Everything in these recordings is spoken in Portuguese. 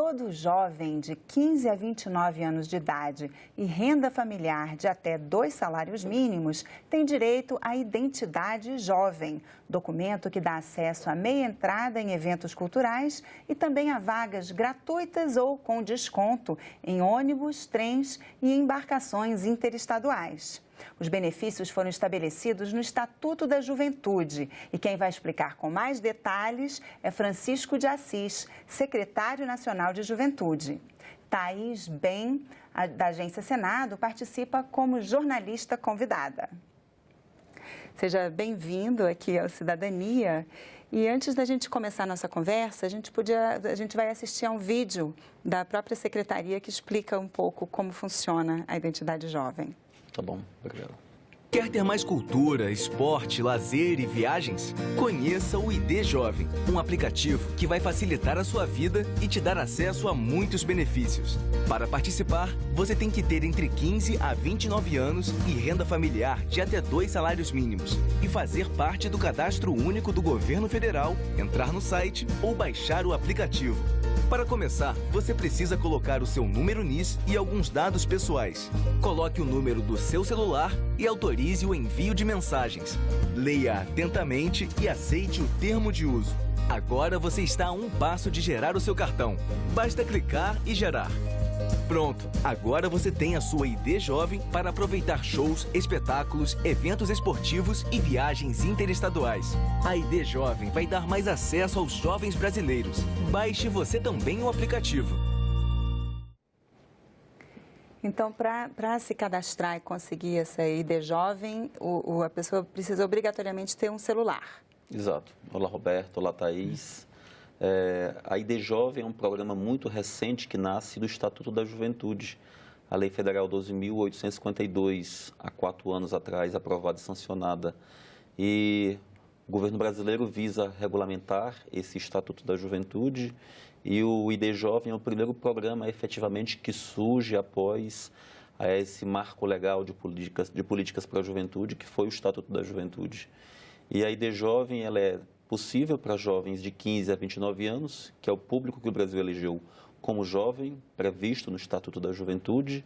todo jovem de 15 a 29 anos de idade e renda familiar de até 2 salários mínimos tem direito à Identidade Jovem, documento que dá acesso à meia entrada em eventos culturais e também a vagas gratuitas ou com desconto em ônibus, trens e embarcações interestaduais. Os benefícios foram estabelecidos no Estatuto da Juventude e quem vai explicar com mais detalhes é Francisco de Assis, secretário nacional de Juventude. Thaís Ben, da Agência Senado, participa como jornalista convidada. Seja bem-vindo aqui ao Cidadania. E antes da gente começar a nossa conversa, a gente vai assistir a um vídeo da própria secretaria que explica um pouco como funciona a Identidade Jovem. Tá bom, obrigado. Quer ter mais cultura, esporte, lazer e viagens? Conheça o ID Jovem, um aplicativo que vai facilitar a sua vida e te dar acesso a muitos benefícios. Para participar, você tem que ter entre 15 a 29 anos e renda familiar de até 2 salários mínimos e fazer parte do Cadastro Único do Governo Federal, entrar no site ou baixar o aplicativo. Para começar, você precisa colocar o seu número NIS e alguns dados pessoais. Coloque o número do seu celular e autorize o envio de mensagens. Leia atentamente e aceite o termo de uso. Agora você está a um passo de gerar o seu cartão. Basta clicar e gerar. Pronto, agora você tem a sua ID Jovem para aproveitar shows, espetáculos, eventos esportivos e viagens interestaduais. A ID Jovem vai dar mais acesso aos jovens brasileiros. Baixe você também o aplicativo. Então, para se cadastrar e conseguir essa ID Jovem, a pessoa precisa obrigatoriamente ter um celular. Exato. Olá, Roberto. Olá, Thaís. A ID Jovem é um programa muito recente que nasce do Estatuto da Juventude, a Lei Federal 12.852, há 4 anos atrás, aprovada e sancionada. E o governo brasileiro visa regulamentar esse Estatuto da Juventude e o ID Jovem é o primeiro programa efetivamente que surge após esse marco legal de políticas para a juventude, que foi o Estatuto da Juventude. E a ID Jovem ela é possível para jovens de 15 a 29 anos, que é o público que o Brasil elegeu como jovem, previsto no Estatuto da Juventude,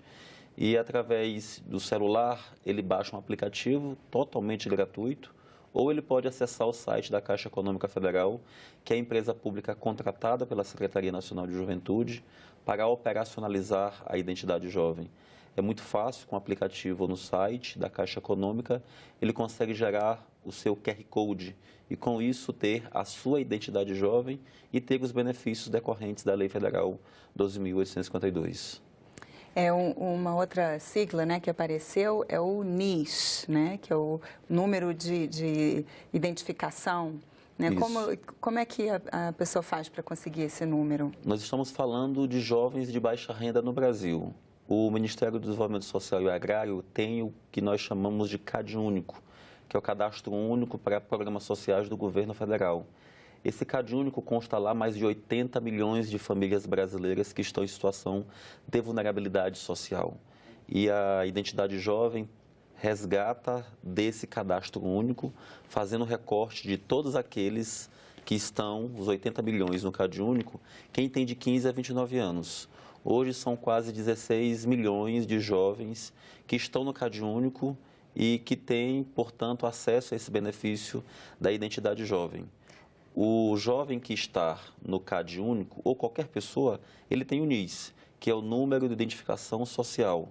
e através do celular ele baixa um aplicativo totalmente gratuito, ou ele pode acessar o site da Caixa Econômica Federal, que é a empresa pública contratada pela Secretaria Nacional de Juventude para operacionalizar a Identidade Jovem. É muito fácil, com o aplicativo no site da Caixa Econômica, ele consegue gerar o seu QR Code e, com isso, ter a sua identidade jovem e ter os benefícios decorrentes da Lei Federal 12.852. Uma outra sigla, né, que apareceu é o NIS, né, que é o número de identificação. Né? Como é que a pessoa faz para conseguir esse número? Nós estamos falando de jovens de baixa renda no Brasil. O Ministério do Desenvolvimento Social e Agrário tem o que nós chamamos de CAD único, que é o Cadastro Único para Programas Sociais do Governo Federal. Esse CAD único consta lá mais de 80 milhões de famílias brasileiras que estão em situação de vulnerabilidade social. E a Identidade Jovem resgata desse cadastro único, fazendo recorte de todos aqueles que estão, os 80 milhões no CAD único, quem tem de 15 a 29 anos. Hoje são quase 16 milhões de jovens que estão no CAD único e que têm, portanto, acesso a esse benefício da Identidade Jovem. O jovem que está no CAD único, ou qualquer pessoa, ele tem o NIS, que é o número de identificação social.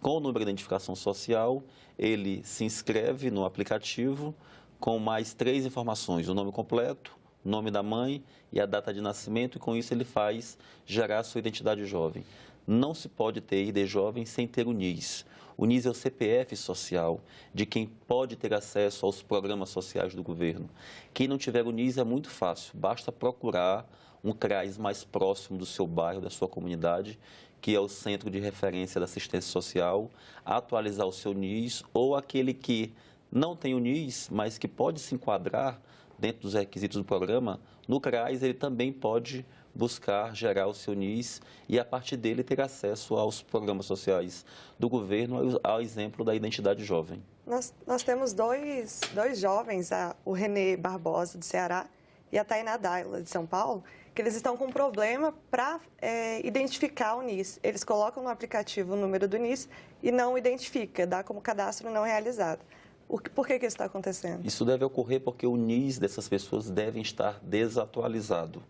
Com o número de identificação social, ele se inscreve no aplicativo com mais 3 informações, o nome completo, o nome da mãe e a data de nascimento, e com isso ele faz gerar a sua identidade jovem. Não se pode ter ID Jovem sem ter o NIS. O NIS é o CPF social de quem pode ter acesso aos programas sociais do governo. Quem não tiver o NIS é muito fácil, basta procurar um CRAS mais próximo do seu bairro, da sua comunidade, que é o Centro de Referência da Assistência Social, atualizar o seu NIS, ou aquele que não tem o NIS, mas que pode se enquadrar dentro dos requisitos do programa, no CRAS ele também pode buscar gerar o seu NIS e, a partir dele, ter acesso aos programas sociais do governo, ao exemplo da Identidade Jovem. Nós temos dois jovens, o Renê Barbosa, do Ceará, e a Tainá Daila, de São Paulo, que eles estão com um problema para identificar o NIS. Eles colocam no aplicativo o número do NIS e não identifica, dá como cadastro não realizado. Por que isso está acontecendo? Isso deve ocorrer porque o NIS dessas pessoas deve estar desatualizado.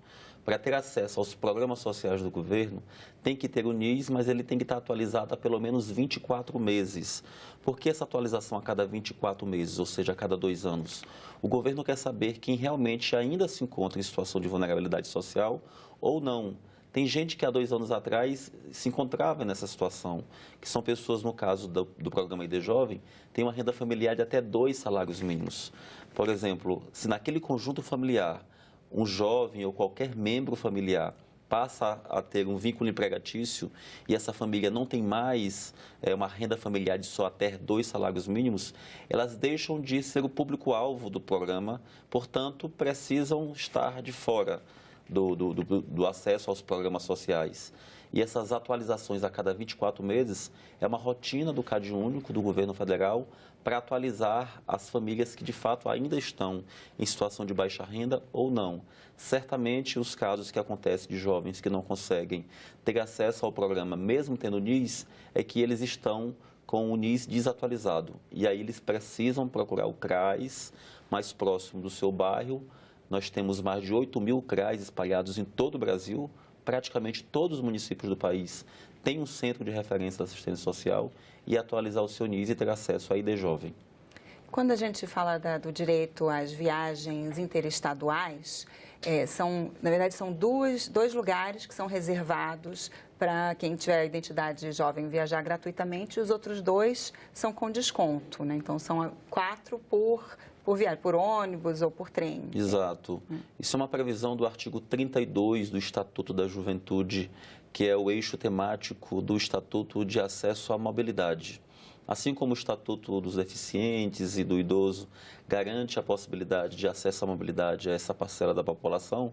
Para ter acesso aos programas sociais do governo, tem que ter o NIS, mas ele tem que estar atualizado há pelo menos 24 meses. Por que essa atualização a cada 24 meses, ou seja, a cada 2 anos? O governo quer saber quem realmente ainda se encontra em situação de vulnerabilidade social ou não. Tem gente que há 2 anos atrás se encontrava nessa situação, que são pessoas, no caso do programa ID Jovem, têm uma renda familiar de até 2 salários mínimos. Por exemplo, se naquele conjunto familiar um jovem ou qualquer membro familiar passa a ter um vínculo empregatício e essa família não tem mais uma renda familiar de só até 2 salários mínimos, elas deixam de ser o público-alvo do programa, portanto, precisam estar de fora do acesso aos programas sociais. E essas atualizações a cada 24 meses é uma rotina do CadÚnico, do governo federal, para atualizar as famílias que de fato ainda estão em situação de baixa renda ou não. Certamente os casos que acontecem de jovens que não conseguem ter acesso ao programa, mesmo tendo NIS, é que eles estão com o NIS desatualizado. E aí eles precisam procurar o CRAS mais próximo do seu bairro. Nós temos mais de 8.000 CRAs espalhados em todo o Brasil. Praticamente todos os municípios do país têm um centro de referência da assistência social e atualizar o seu NIS e ter acesso à ID Jovem. Quando a gente fala do direito às viagens interestaduais, na verdade, são dois lugares que são reservados para quem tiver identidade jovem viajar gratuitamente, e os outros 2 são com desconto, né? Então, são 4 por viagem, por ônibus ou por trem. Exato. Isso é uma previsão do artigo 32 do Estatuto da Juventude, que é o eixo temático do Estatuto de Acesso à Mobilidade. Assim como o Estatuto dos Deficientes e do Idoso garante a possibilidade de acesso à mobilidade a essa parcela da população,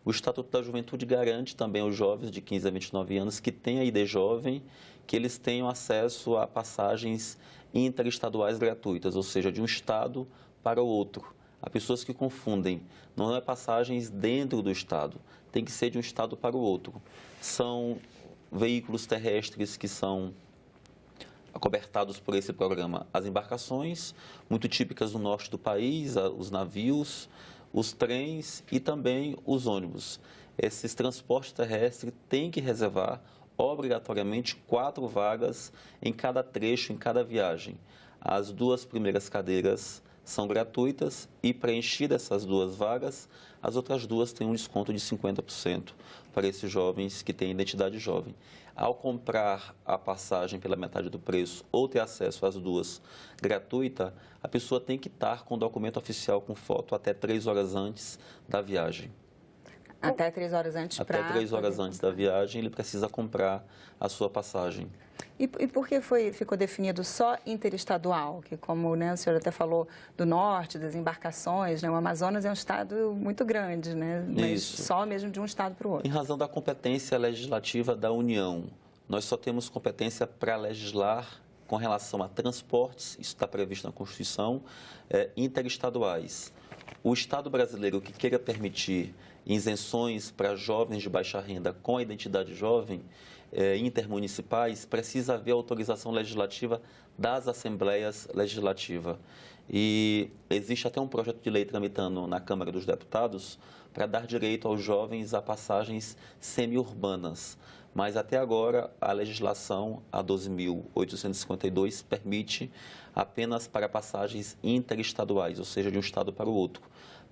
o Estatuto da Juventude garante também aos jovens de 15 a 29 anos que têm a ID Jovem, que eles tenham acesso a passagens interestaduais gratuitas, ou seja, de um estado para o outro. Há pessoas que confundem, não é passagens dentro do estado, tem que ser de um estado para o outro. São veículos terrestres que são acobertados por esse programa. As embarcações, muito típicas do norte do país, os navios, os trens e também os ônibus. Esses transportes terrestres têm que reservar obrigatoriamente 4 vagas em cada trecho, em cada viagem. As 2 primeiras cadeiras são gratuitas e, preenchidas essas 2 vagas, as outras 2 têm um desconto de 50% para esses jovens que têm identidade jovem. Ao comprar a passagem pela metade do preço ou ter acesso às 2 gratuita, a pessoa tem que estar com o documento oficial com foto até 3 horas antes da viagem. Até 3 horas antes Até 3 horas antes da viagem, ele precisa comprar a sua passagem. E por que ficou definido só interestadual? Que, como o senhor até falou do norte, das embarcações, o Amazonas é um estado muito grande, né? Mas Isso. só mesmo de um estado para o outro. Em razão da competência legislativa da União, nós só temos competência para legislar com relação a transportes, isso está previsto na Constituição, interestaduais. O Estado brasileiro que queira permitir isenções para jovens de baixa renda com a identidade jovem, intermunicipais, precisa haver autorização legislativa das assembleias legislativas. E existe até um projeto de lei tramitando na Câmara dos Deputados para dar direito aos jovens a passagens semi-urbanas. Mas até agora a legislação, a 12.852, permite apenas para passagens interestaduais, ou seja, de um estado para o outro.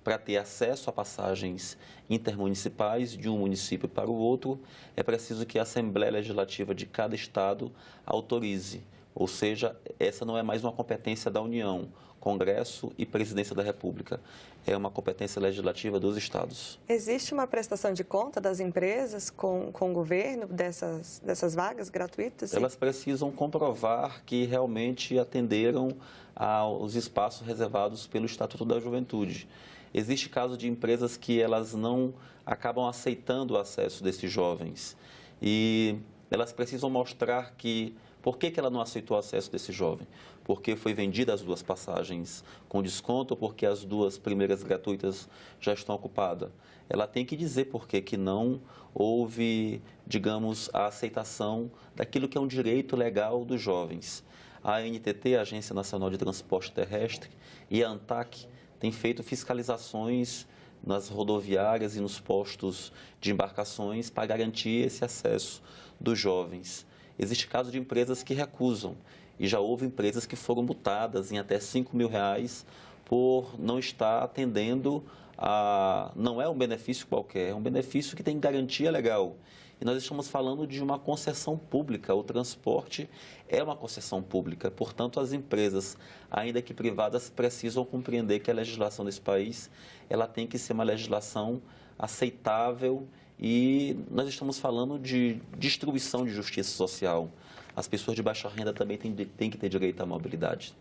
Para ter acesso a passagens intermunicipais de um município para o outro, é preciso que a Assembleia Legislativa de cada estado autorize. Ou seja, essa não é mais uma competência da União, Congresso e Presidência da República. É uma competência legislativa dos estados. Existe uma prestação de conta das empresas com o governo dessas vagas gratuitas? Elas precisam comprovar que realmente atenderam aos espaços reservados pelo Estatuto da Juventude. Existe caso de empresas que elas não acabam aceitando o acesso desses jovens e elas precisam mostrar que Por que ela não aceitou o acesso desse jovem? Porque foi vendida as 2 passagens com desconto ou porque as 2 primeiras gratuitas já estão ocupadas? Ela tem que dizer por que não houve, digamos, a aceitação daquilo que é um direito legal dos jovens. A ANTT, a Agência Nacional de Transporte Terrestre, e a ANTAC têm feito fiscalizações nas rodoviárias e nos postos de embarcações para garantir esse acesso dos jovens. Existe caso de empresas que recusam e já houve empresas que foram multadas em até R$5.000 por não estar atendendo a... Não é um benefício qualquer, é um benefício que tem garantia legal. E nós estamos falando de uma concessão pública, o transporte é uma concessão pública, portanto as empresas, ainda que privadas, precisam compreender que a legislação desse país, ela tem que ser uma legislação aceitável e nós estamos falando de distribuição de justiça social. As pessoas de baixa renda também têm que ter direito à mobilidade.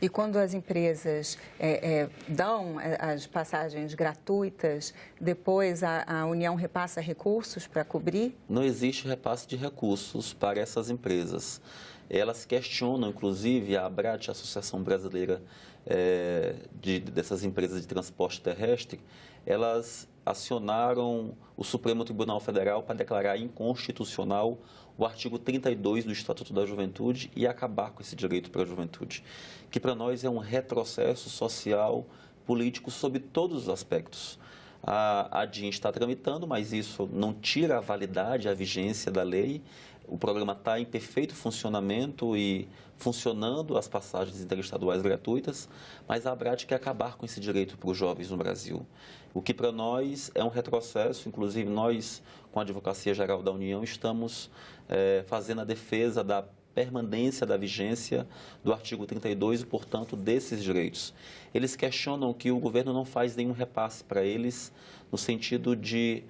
E quando as empresas dão as passagens gratuitas, depois a União repassa recursos para cobrir? Não existe repasse de recursos para essas empresas. Elas questionam, inclusive, a ABRAT, a Associação Brasileira dessas empresas de transporte terrestre, elas acionaram o Supremo Tribunal Federal para declarar inconstitucional o artigo 32 do Estatuto da Juventude e acabar com esse direito para a juventude, que para nós é um retrocesso social, político, sob todos os aspectos. A DIN está tramitando, mas isso não tira a validade, a vigência da lei. O programa está em perfeito funcionamento e funcionando as passagens interestaduais gratuitas, mas a ABRAT quer acabar com esse direito para os jovens no Brasil. O que para nós é um retrocesso, inclusive nós, com a Advocacia Geral da União, estamos fazendo a defesa da permanência da vigência do artigo 32 e, portanto, desses direitos. Eles questionam que o governo não faz nenhum repasse para eles no sentido de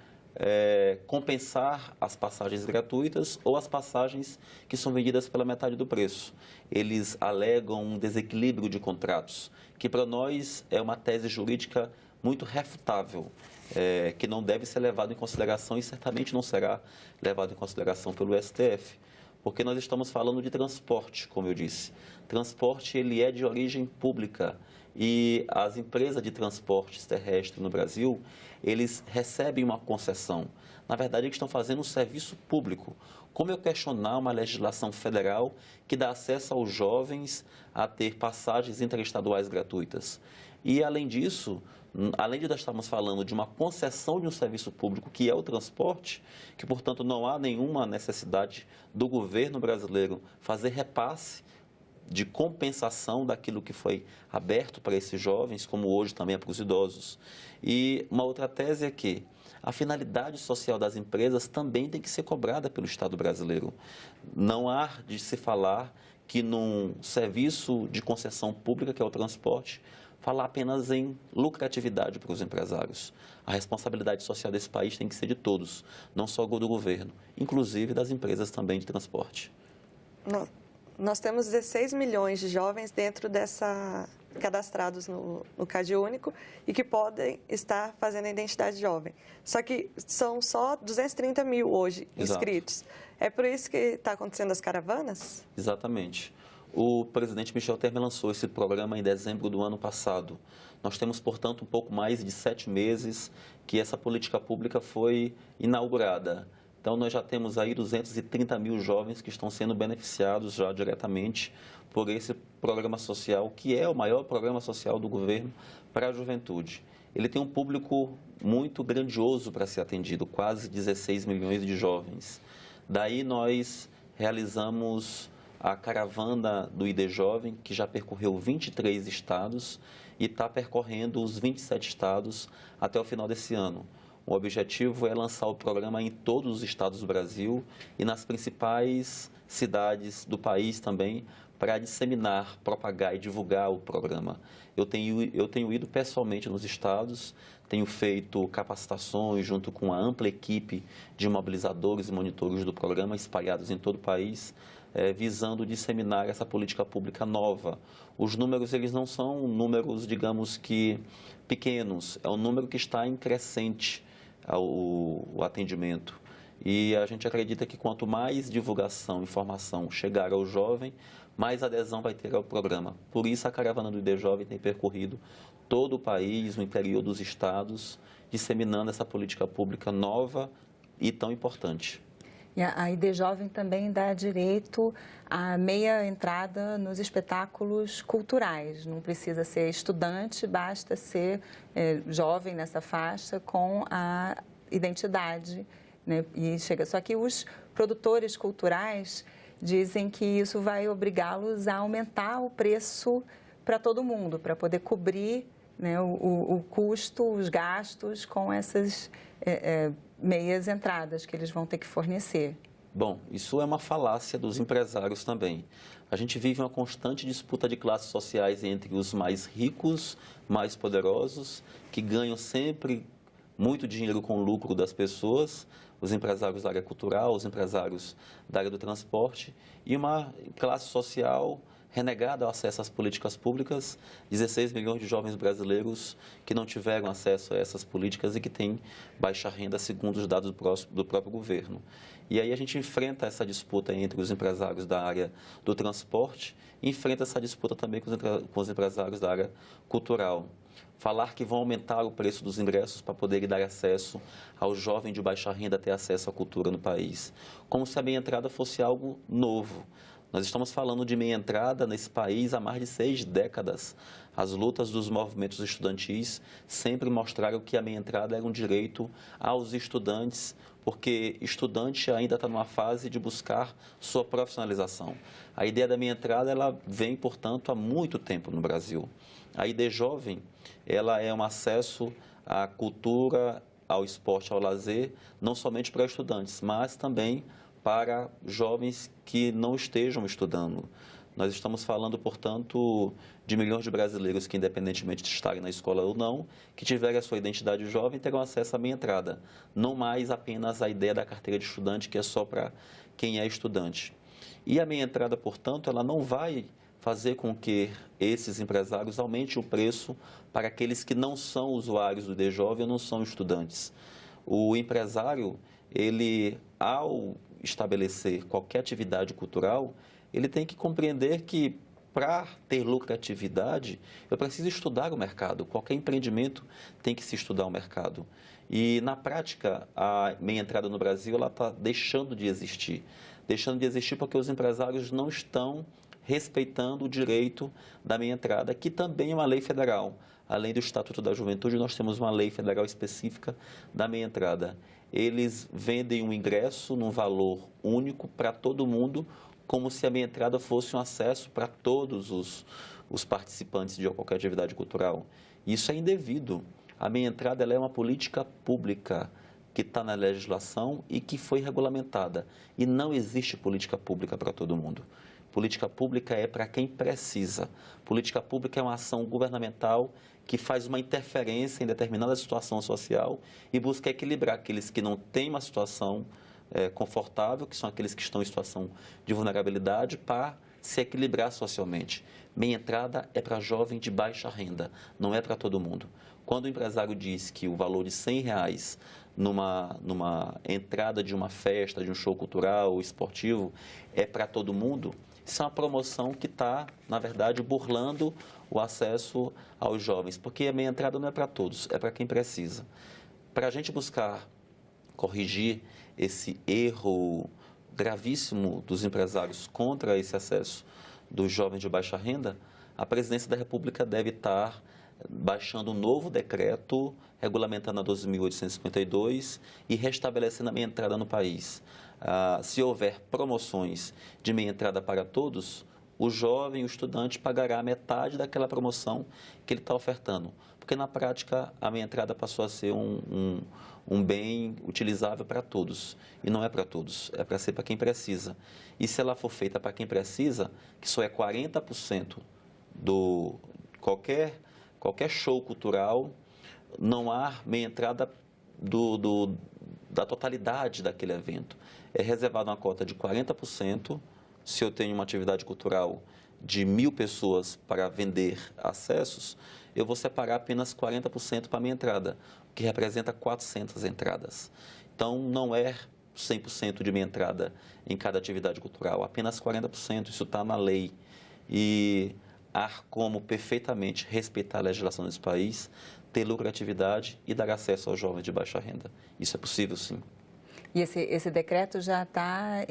compensar as passagens gratuitas ou as passagens que são vendidas pela metade do preço. Eles alegam um desequilíbrio de contratos, que para nós é uma tese jurídica muito refutável, que não deve ser levado em consideração e certamente não será levado em consideração pelo STF, porque nós estamos falando de transporte, como eu disse. Transporte, ele é de origem pública e as empresas de transportes terrestres no Brasil, eles recebem uma concessão. Na verdade, eles estão fazendo um serviço público. Como eu questionar uma legislação federal que dá acesso aos jovens a ter passagens interestaduais gratuitas? E, além disso, além de nós estarmos falando de uma concessão de um serviço público, que é o transporte, que, portanto, não há nenhuma necessidade do governo brasileiro fazer repasse de compensação daquilo que foi aberto para esses jovens, como hoje também é para os idosos. E uma outra tese é que a finalidade social das empresas também tem que ser cobrada pelo Estado brasileiro. Não há de se falar que num serviço de concessão pública, que é o transporte, falar apenas em lucratividade para os empresários. A responsabilidade social desse país tem que ser de todos, não só do governo, inclusive das empresas também de transporte. Nós temos 16 milhões de jovens dentro cadastrados no Cade Único e que podem estar fazendo a identidade jovem. Só que são só 230 mil hoje inscritos. É por isso que está acontecendo as caravanas? Exatamente. O presidente Michel Temer lançou esse programa em dezembro do ano passado. Nós temos, portanto, um pouco mais de 7 meses que essa política pública foi inaugurada. Então, nós já temos aí 230 mil jovens que estão sendo beneficiados já diretamente por esse programa social, que é o maior programa social do governo para a juventude. Ele tem um público muito grandioso para ser atendido, quase 16 milhões de jovens. Daí, nós realizamos a caravana do ID Jovem, que já percorreu 23 estados e está percorrendo os 27 estados até o final desse ano. O objetivo é lançar o programa em todos os estados do Brasil e nas principais cidades do país também, para disseminar, propagar e divulgar o programa. Eu tenho ido pessoalmente nos estados, tenho feito capacitações junto com a ampla equipe de mobilizadores e monitores do programa espalhados em todo o país, visando disseminar essa política pública nova. Os números, eles não são números, digamos que, pequenos, é um número que está em crescente o atendimento. E a gente acredita que quanto mais divulgação, informação chegar ao jovem, mais adesão vai ter ao programa. Por isso, a caravana do ID Jovem tem percorrido todo o país, o interior dos estados, disseminando essa política pública nova e tão importante. E a ID Jovem também dá direito à meia entrada nos espetáculos culturais. Não precisa ser estudante, basta ser jovem nessa faixa com a identidade, né? E chega. Só que os produtores culturais dizem que isso vai obrigá-los a aumentar o preço para todo mundo, para poder cobrir, né, o custo, os gastos com essas meias entradas que eles vão ter que fornecer. Bom, isso é uma falácia dos empresários também. A gente vive uma constante disputa de classes sociais entre os mais ricos, mais poderosos, que ganham sempre muito dinheiro com o lucro das pessoas, os empresários da área cultural, os empresários da área do transporte, e uma classe social renegada ao acesso às políticas públicas, 16 milhões de jovens brasileiros que não tiveram acesso a essas políticas e que têm baixa renda, segundo os dados do próprio governo. E aí a gente enfrenta essa disputa entre os empresários da área do transporte e enfrenta essa disputa também com os empresários da área cultural. Falar que vão aumentar o preço dos ingressos para poder dar acesso ao jovem de baixa renda a ter acesso à cultura no país, como se a meia entrada fosse algo novo. Nós estamos falando de meia entrada nesse país há mais de 6 décadas. As lutas dos movimentos estudantis sempre mostraram que a meia entrada era um direito aos estudantes, porque estudante ainda está numa fase de buscar sua profissionalização. A ideia da meia entrada ela vem, portanto, há muito tempo no Brasil. A ID Jovem ela é um acesso à cultura, ao esporte, ao lazer, não somente para estudantes, mas também para jovens que não estejam estudando. Nós estamos falando, portanto, de milhões de brasileiros que, independentemente de estarem na escola ou não, que tiverem a sua identidade jovem, terão acesso à meia entrada. Não mais apenas a ideia da carteira de estudante, que é só para quem é estudante. E a meia entrada, portanto, ela não vai fazer com que esses empresários aumentem o preço para aqueles que não são usuários do ID Jovem ou não são estudantes. O empresário, ele, ao estabelecer qualquer atividade cultural, ele tem que compreender que para ter lucratividade, eu preciso estudar o mercado. Qualquer empreendimento tem que se estudar o mercado. E, na prática, a meia entrada no Brasil está deixando de existir. Deixando de existir porque os empresários não estão respeitando o direito da meia entrada, que também é uma lei federal. Além do Estatuto da Juventude, nós temos uma lei federal específica da meia entrada. Eles vendem um ingresso num valor único para todo mundo, como se a meia entrada fosse um acesso para todos os participantes de qualquer atividade cultural. Isso é indevido. A meia entrada ela é uma política pública que está na legislação e que foi regulamentada. E não existe política pública para todo mundo. Política pública é para quem precisa. Política pública é uma ação governamental que faz uma interferência em determinada situação social e busca equilibrar aqueles que não têm uma situação confortável, que são aqueles que estão em situação de vulnerabilidade, para se equilibrar socialmente. Meia entrada é para jovem de baixa renda, não é para todo mundo. Quando o empresário diz que o valor de R$100 numa entrada de uma festa, de um show cultural ou esportivo, é para todo mundo, isso é uma promoção que está, na verdade, burlando o acesso aos jovens, porque a meia entrada não é para todos, é para quem precisa. Para a gente buscar corrigir esse erro gravíssimo dos empresários contra esse acesso dos jovens de baixa renda, a Presidência da República deve estar baixando um novo decreto regulamentando a 12.852 e restabelecendo a meia entrada no país. Se houver promoções de meia entrada para todos, o jovem, o estudante, pagará metade daquela promoção que ele está ofertando. Porque, na prática, a meia entrada passou a ser um bem utilizável para todos. E não é para todos, é para ser para quem precisa. E se ela for feita para quem precisa, que só é 40% do qualquer show cultural, não há meia entrada da totalidade daquele evento. É reservada uma cota de 40%. Se eu tenho uma atividade cultural de 1.000 pessoas para vender acessos, eu vou separar apenas 40% para a minha entrada, que representa 400 entradas. Então, não é 100% de meia entrada em cada atividade cultural, apenas 40%, isso está na lei. E há como perfeitamente respeitar a legislação desse país, ter lucratividade e dar acesso aos jovens de baixa renda. Isso é possível, sim. E esse decreto já está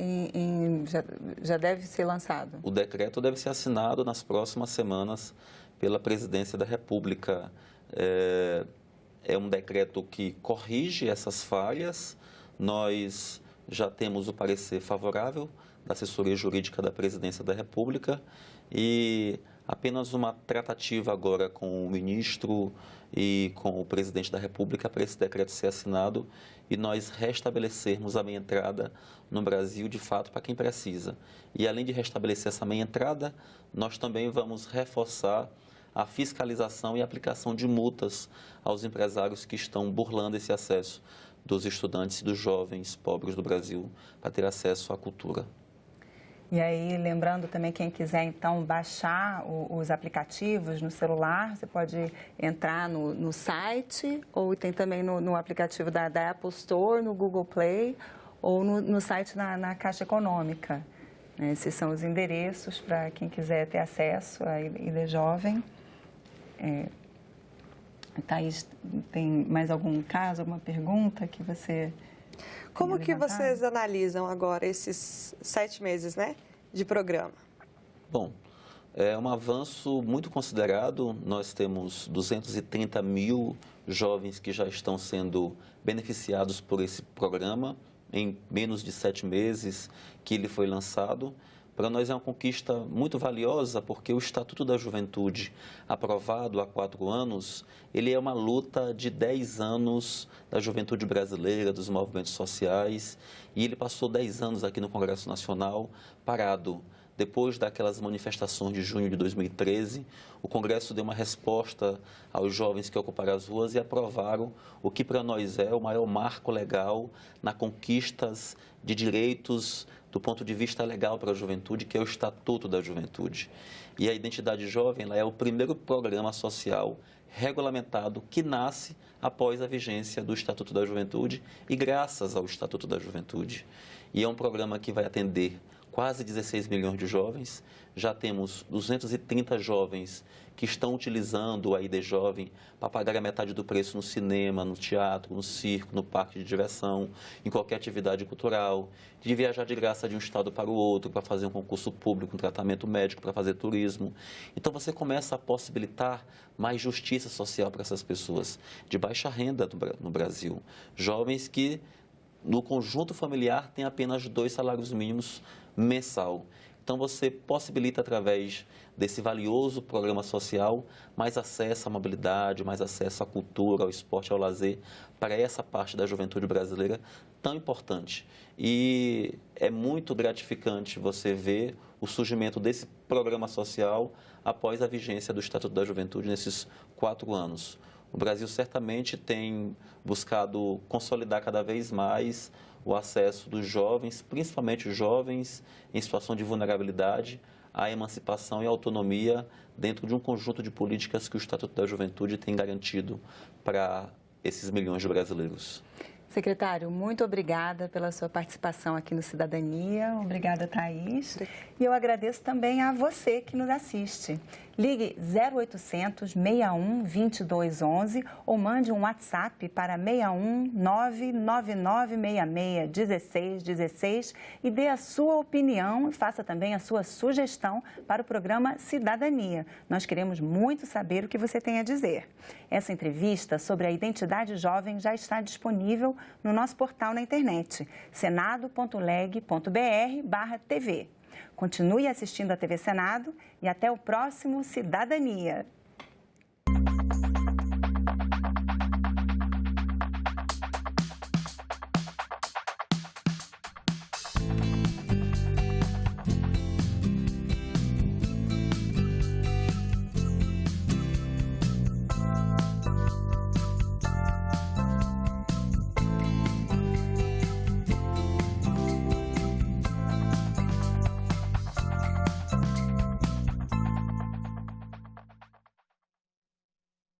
já deve ser lançado? O decreto deve ser assinado nas próximas semanas pela Presidência da República. É um decreto que corrige essas falhas. Nós já temos o parecer favorável da assessoria jurídica da Presidência da República e apenas uma tratativa agora com o ministro e com o presidente da República para esse decreto ser assinado e nós restabelecermos a meia entrada no Brasil, de fato, para quem precisa. E além de restabelecer essa meia entrada, nós também vamos reforçar a fiscalização e aplicação de multas aos empresários que estão burlando esse acesso dos estudantes e dos jovens pobres do Brasil para ter acesso à cultura. E aí, lembrando também, quem quiser, então, baixar os aplicativos no celular, você pode entrar no site, ou tem também no aplicativo da Apple Store, no Google Play, ou no site na Caixa Econômica. Esses são os endereços para quem quiser ter acesso à ID Jovem. Thaís, tem mais algum caso, alguma pergunta que você... Como que vocês analisam agora esses 7 meses, né, de programa? Bom, é um avanço muito considerado. Nós temos 230 mil jovens que já estão sendo beneficiados por esse programa em menos de 7 meses que ele foi lançado. Para nós é uma conquista muito valiosa, porque o Estatuto da Juventude, aprovado há 4 anos, ele é uma luta de 10 anos da juventude brasileira, dos movimentos sociais, e ele passou 10 anos aqui no Congresso Nacional parado. Depois daquelas manifestações de junho de 2013, o Congresso deu uma resposta aos jovens que ocuparam as ruas e aprovaram o que para nós é o maior marco legal na conquistas de direitos do ponto de vista legal para a juventude, que é o Estatuto da Juventude. E a Identidade Jovem ela é o primeiro programa social regulamentado que nasce após a vigência do Estatuto da Juventude e graças ao Estatuto da Juventude. E é um programa que vai atender quase 16 milhões de jovens. Já temos 230 jovens que estão utilizando a ID Jovem para pagar a metade do preço no cinema, no teatro, no circo, no parque de diversão, em qualquer atividade cultural, de viajar de graça de um estado para o outro, para fazer um concurso público, um tratamento médico, para fazer turismo. Então você começa a possibilitar mais justiça social para essas pessoas de baixa renda no Brasil. Jovens que, no conjunto familiar, têm apenas 2 salários mínimos mensal. Então, você possibilita, através desse valioso programa social, mais acesso à mobilidade, mais acesso à cultura, ao esporte, ao lazer, para essa parte da juventude brasileira tão importante. E é muito gratificante você ver o surgimento desse programa social após a vigência do Estatuto da Juventude nesses 4 anos. O Brasil certamente tem buscado consolidar cada vez mais o acesso dos jovens, principalmente os jovens em situação de vulnerabilidade, à emancipação e autonomia dentro de um conjunto de políticas que o Estatuto da Juventude tem garantido para esses milhões de brasileiros. Secretário, muito obrigada pela sua participação aqui no Cidadania. Obrigada, Thaís. E eu agradeço também a você que nos assiste. Ligue 0800 61 2211 ou mande um WhatsApp para 61 99966 1616 e dê a sua opinião e faça também a sua sugestão para o programa Cidadania. Nós queremos muito saber o que você tem a dizer. Essa entrevista sobre a identidade jovem já está disponível no nosso portal na internet, senado.leg.br/TV. Continue assistindo a TV Senado e até o próximo Cidadania.